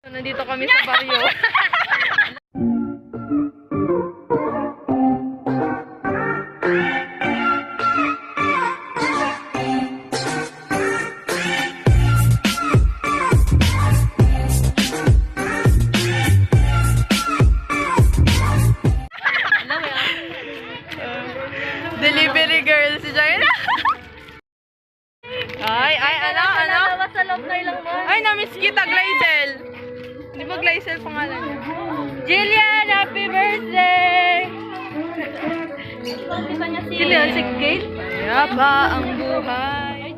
Nandito kami sa baryo. Delivery girl si Jaina. Ano? Sa loob na ilang months. Ay, na-miss kita, Glycel. Di ba Glycel pangalan niya? Jillian, happy birthday! Sino yun? Si Kate? Yaba ang buhay.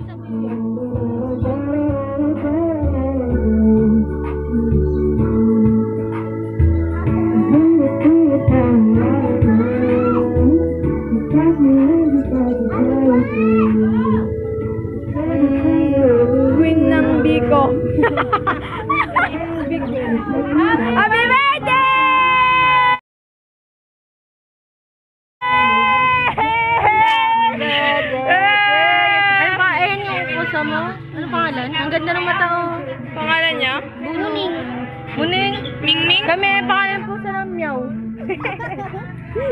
Queen ng Biko. Happy birthday! Ano pa? Ayan yung pusa mo. Ano pangalan? Ang ganda ng mata ko. Pangalan niya? Buning. Muning? Mingming? Kami, pangalan pusa ng Meow.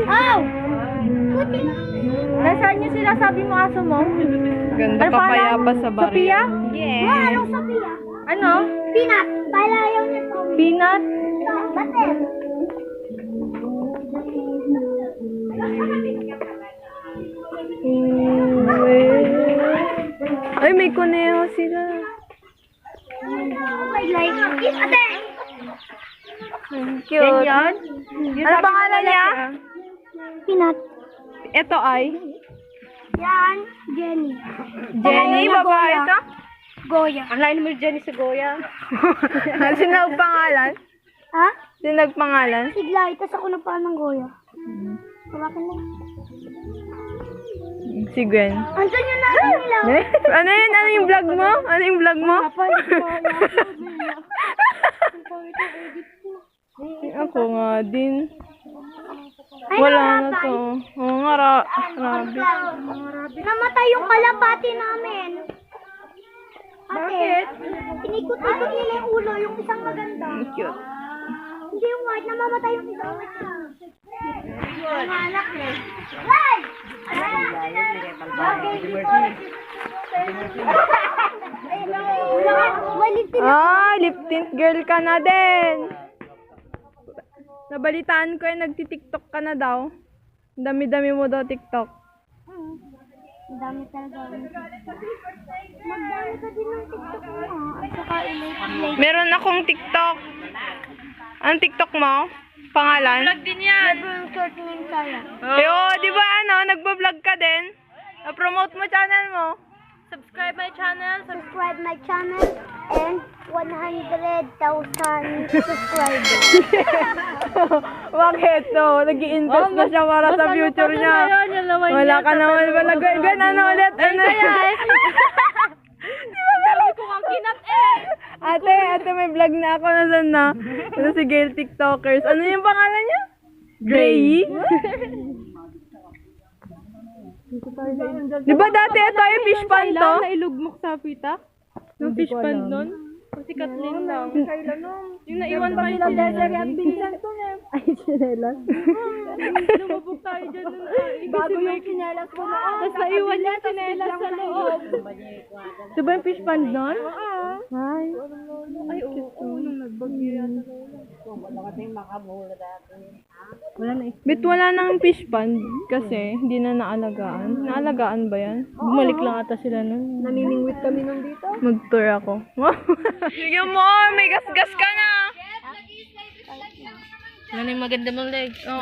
Ow! Nasaan yung sinasabi mo aso mo? Ganda Ano papayapa pangalan? sa baryo. Sophia? Yes. Anong Sophia? Ano? Peanut. Palayaw niya to. Peanut? Butter. Ay, may kuneho sila. Ate! Cute. Yan? Ano pangalan niya? Peanut. Ito ay? Yan. Jenny. Jenny, babae ito? Goya. Ang lain mo Jenny sa Goya. Sino nagpangalan? Ha? Sino nagpangalan? Sigla, itas ako na pa ng Goya. Tawakin mo. Si Gwen. Ansan yun natin nila? Ano yun? Ano yung vlog mo? Ano yung vlog mo? Ako nga din. Wala na to. Oo nga, rabi. Namatay yung kalapati namin. Bakit? Inikot-ikot nila yung ulo, yung isang maganda. Cute. Hindi yung white, namamatay yung isang maganda. Mga anak eh. Hey! Lip tint girl ka na din. Nabalitaan ko nagti-tiktok ka na daw. Ang dami-dami mo daw tiktok. Ang dami talaga. Magdami ka din ng TikTok mo. At saka ilate. Meron akong tiktok. Anong tiktok mo? Pangalan? Vlog din yan. Yung short name kaya. Yo, di ba nagba-vlog ka din? Na-promote mo channel mo. Subscribe my channel and 100,000 subscribers. Bakit? No, nag-i-invest na siya para sa future niya. Wala ka naman pala. Gwen, ano ulit? Ano? Ko kang kinat eh. Ate, may vlog na ako. Nasaan na? Ito si Gail TikTokers. Ano yung pangalan niya? Gray? Di ba dati ito yung fish pan to? Nailugmok sa pita? Yung fish pan nun? Si Kathleen lang. Yung naiwan pa yung Desiree at Vincent to na. Ay, sinelas. Lumabog tayo dyan nun. Bago yung sinelas ko na. Tapos naiwan niya sinelas sa loob. Ito ba yung fish pan nun? Ay. Ay, oo. Nung nagbagyo yata. Wala na eh. Bet wala nang fish pan kasi hindi na naalagaan. Naalagaan ba yan? Bumalik lang ata sila nun. Naniningwit kami nun dito. Mag-tour ako. Sige mo, may gas-gas ka na. Ano yung maganda mong leg? Oo.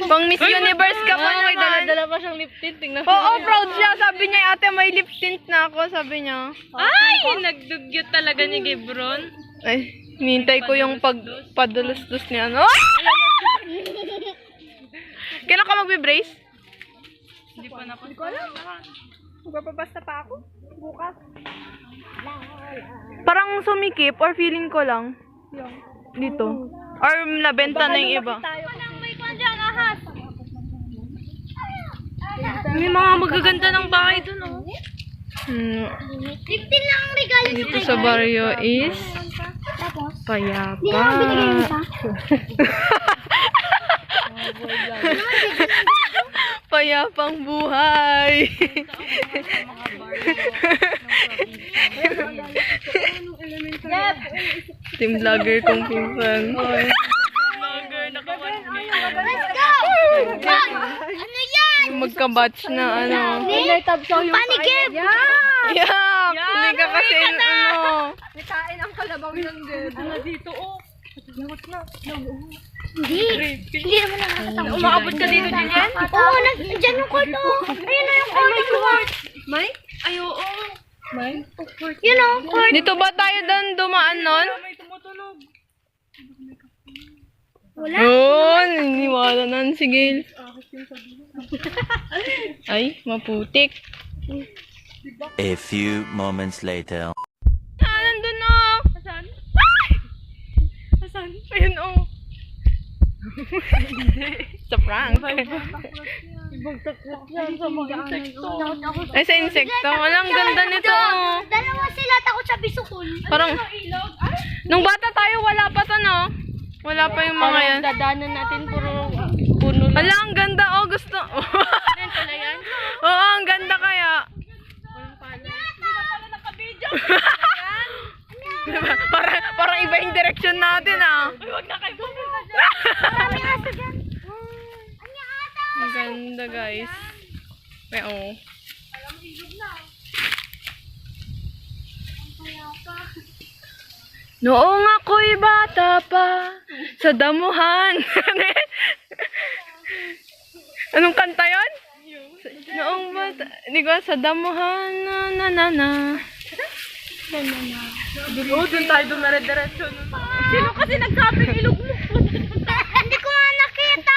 Pang Miss Universe ka pa naman. May dala-dala pa siyang lip tint. Tingnan mo. Oo, proud siya. Sabi niya, ate, may lip tint na ako. Sabi niya. Ay! Nagdugyot talaga ni Gebron. Ay, hinintay ko yung pagpadulos-dus niya. Ano? Kailan ka magbe-brace? Hindi pa na Hindi ko alam. Magpapabasta pa ako. Bukas. Parang sumikip or feeling ko lang. Dito. Or nabenta na yung iba. May kwan dyan, ahas. May mga magaganda ng bahay dun, oh. 15 lang ang regalo Dito sa baryo is Tapos, payapa. hindi naman binigay yung isa. Payapang buhay. Team vlogger kong pinsan. Let's go! Ano yan? Yung magka-batch na ano. Panigib! Yak! Hindi ka kasi ano. Hindi. Hindi naman nakakatawa. Umaabot ka dito, Julian? Oo, nandiyan yung court, oh. Ayun na yung court. May? Ay, oo. May? Yun, oh, court. Dito ba tayo doon dumaan nun? May tumutulog. Wala. Yun! Iniwala na si Gail. Ay, maputik. A few moments later. Nandun na! Asan? Asan? Ayun oh. Sa prank. Yan sa mga insekto. Ay, sa insekto. Walang ganda nito oh. Dalawa sila, takot sa bisukol. Parang, nung bata tayo, wala pa to no? Wala pa yung mga yan. Dadanan natin puro puno lang. Hala, ang ganda oh. Gusto. Yan pala yan. Oo, ang ganda kaya. Walang pala. Hindi na pala nakabidyo. Parang iba yung direction natin ah. Huwag na kayo pumunta dyan. Marami aso dyan. Anya ata. Ang ganda guys. May oh. Noong ako'y bata pa sa damuhan. Anong kanta yon? Noong bata, di ko sa damuhan na. Oo, dun tayo dumere-diretso. Sino kasi nagsabing ilog mo? Hindi ko nga nakita.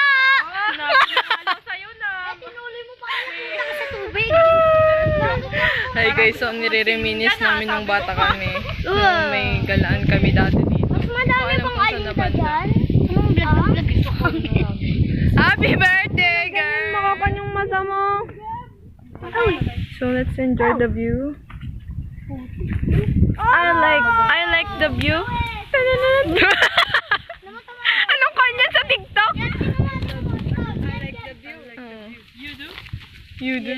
Ano sa'yo na? Tinuloy mo pa kaya nakita ka sa tubig. Hi guys, so nire-reminis namin nung bata kami. Nung may galaan kami dati dito. Mas madami Hindi ko alam pang kung saan alita nabanda. dyan. Anong vlog? Happy birthday, girl! Makapanyong mata mo. So let's enjoy the view. I like the view. Anong kanya sa TikTok? You do?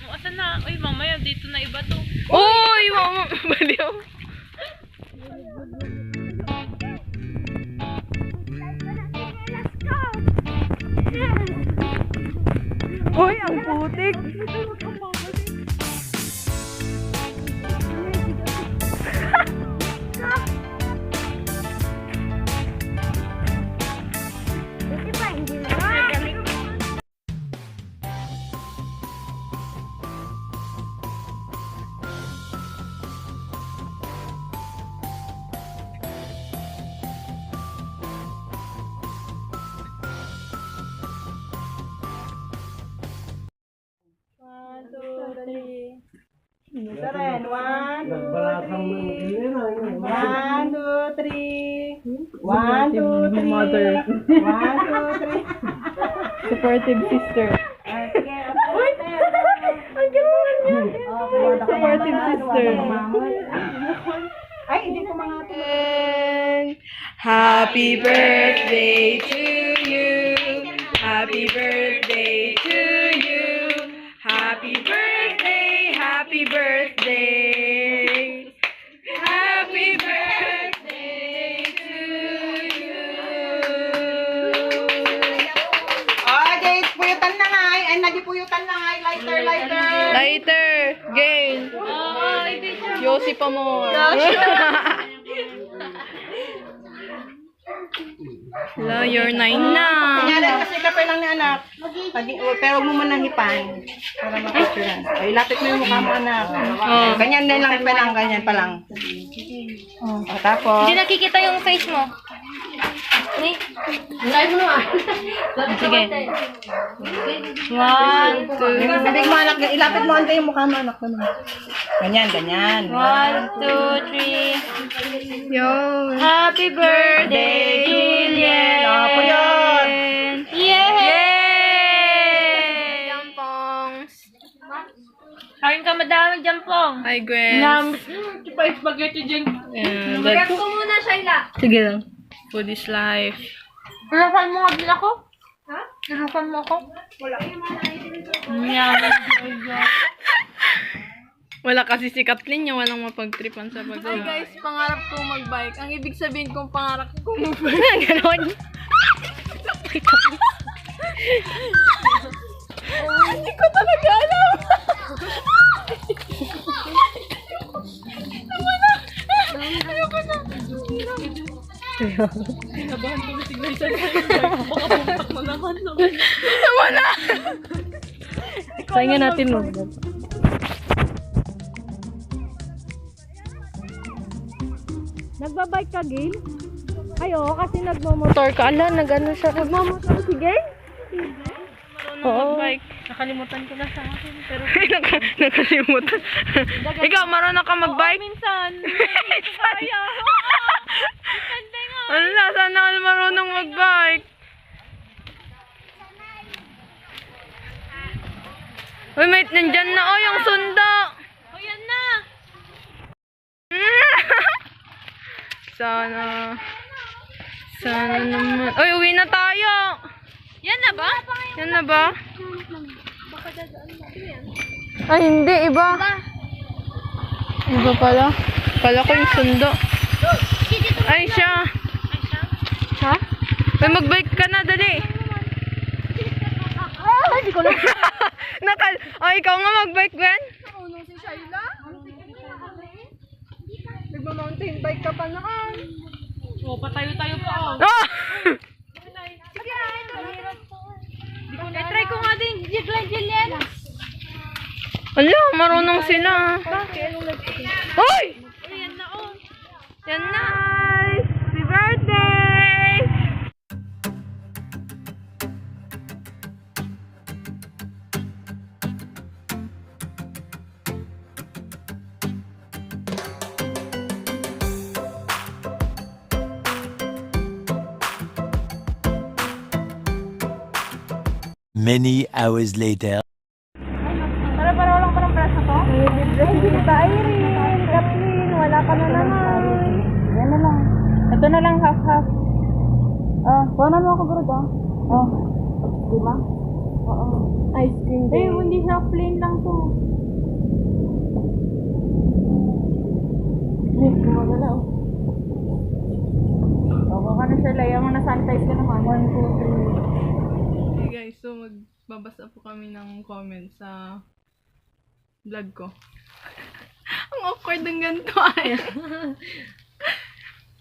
Asan na? Uy, mamaya dito na iba to. Uy, mama, baliw. Uy, ang putik. Buti pa, hindi na. Seren, 1, 2, 3. 1, 2, 3. 1, 2, 3. Mother. 1, 2, 3. Supportive sister. Sige, ang gano'n niya. Supportive sister. Ay, hindi ko mga And happy birthday to you. Happy birthday to you. Happy birthday, happy birthday. Happy birthday to you. Jade, puyutan na nga. Ay, nagipuyutan na nga. Lighter, lighter. Lighter, Gail. Yossi pa mo. Hello, you're 9 na. Kanya kasi kape lang ni anak. Pero huwag mo muna hipan. Para makapituran. Ay, lapit mo yung mukha mo, anak. Ganyan din lang pa lang, ganyan pa lang. Tapos, Hindi nakikita yung face mo. Sige. 1, 2, bibig mo anak, ilapit mo ante yung mukha mo, anak. Ganyan, ganyan. 1, 2, 3. yo. Happy birthday, Julian! Ako yun. Yay! Yay! Jampongs. Kain ka madami dyan pong. Hi, Gwen. Pa spaghetti dyan. Mag-rap ko muna, Shayla. Sige lang. Food is life. Tinasan mo nga din ako? Ha? Tinasan mo ako? Wala kasi si Kathleen niya, walang mapagtripan sa pag Hi guys, pangarap ko mag-bike. Ang ibig sabihin kong pangarap ko mag-bike. Ganon. Hindi ko talaga alam. Ayoko na. Kinabahan ko si Grace sa baka pumuntak mo naman. Tama na. Saingan natin mo. Nagbabike ka, Gail? Ay, oo, kasi nagmamotor ka. Ala, nag-ano siya. Nagmamotor si Gail? Oo. Magbike. Nakalimutan ko na sa akin. Pero Nakalimutan. Ikaw, marunong ka magbike? minsan. Kaya. Ala, sana all marunong magbike. Uy, mate, nandyan na yung sundo. O yan na. Sana naman. Uy, uwi na tayo. Yan na ba? Yan na ba? Ay, hindi. Iba. Iba pala. Pala ko yung sundo. Ay, siya. Ha? Uy, magbike ka na, dali. Hindi ko lang. Ay, ikaw nga magbike, Gwen. Si Shayla? Nagma-mountain bike ka pa naman. O, patayo-tayo pa ako. Ah! Try ko nga din. Jillian. Ala, marunong sila. Hoy! Yan na oh. Yan na! Happy birthday! Many hours later. Para walang parang braso to? Hindi ba, Irene? Kathleen, wala ka na naman. Yan na lang. Ito na lang, half-half. Kuha mo ako, bro, Lima? Oo. Ice cream day. Hindi siya plain lang to. Gumagala, Bago ka na siya, layo mo na-sanitize ka naman. 1, 2, 3. Hey guys, so magbabasa po kami ng comments sa vlog ko. Ang awkward ng ganito ay.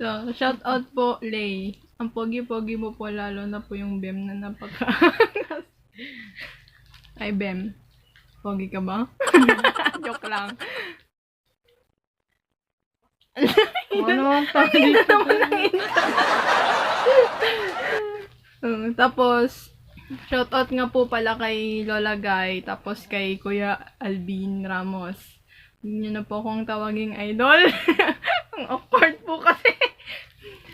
So, shout out po, Lay. Ang pogi-pogi mo po, lalo na po yung Bem na napaka... Ay, Bem. Pogi ka ba? Joke lang. Ano naman pa? Tapos, shoutout nga po pala kay Lola Guy, tapos kay Kuya Alvin Ramos. Hindi nyo na po akong tawaging idol. Ang awkward po kasi.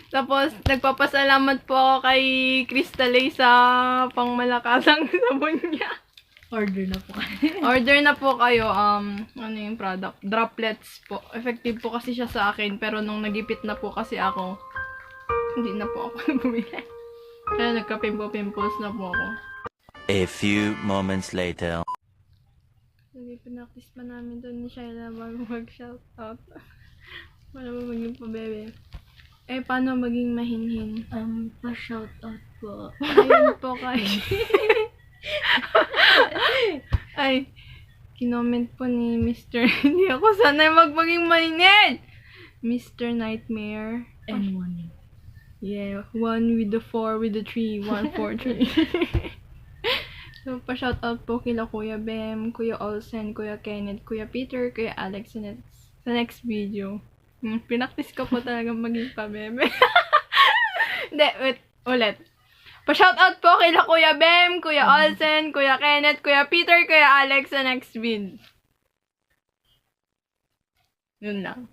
Tapos, nagpapasalamat po ako kay Crystalay sa pangmalakasang sabon niya. Order na po kayo. Order na po kayo, ano yung product? Droplets po. Effective po kasi siya sa akin, pero nung nagipit na po kasi ako, hindi na po ako bumili. Kaya nagka-pimple-pimples na po ako. A few moments later. Sige, pinaktis pa namin doon ni Shayla bago mag-shoutout. Wala ba maging pabebe? Eh, paano maging mahinhin? Pa-shoutout po. Ayun po kay... Ay, kinoment po ni Mr. Hindi ako sanay maging mahinhin! Mr. Nightmare. And one. Yeah, 1 with the 4 with the 3, 1, 4, 3. So, pa-shoutout po kila Kuya Bem, Kuya Olsen, Kuya Kenneth, Kuya Peter, Kuya Alex sa next video. Pinaktis ko po talaga maging pabebe. Hindi, wait, ulit. Pa-shoutout po kila Kuya Bem, Kuya Olsen, Kuya Kenneth, Kuya Peter, Kuya Alex sa next vid. Yun lang.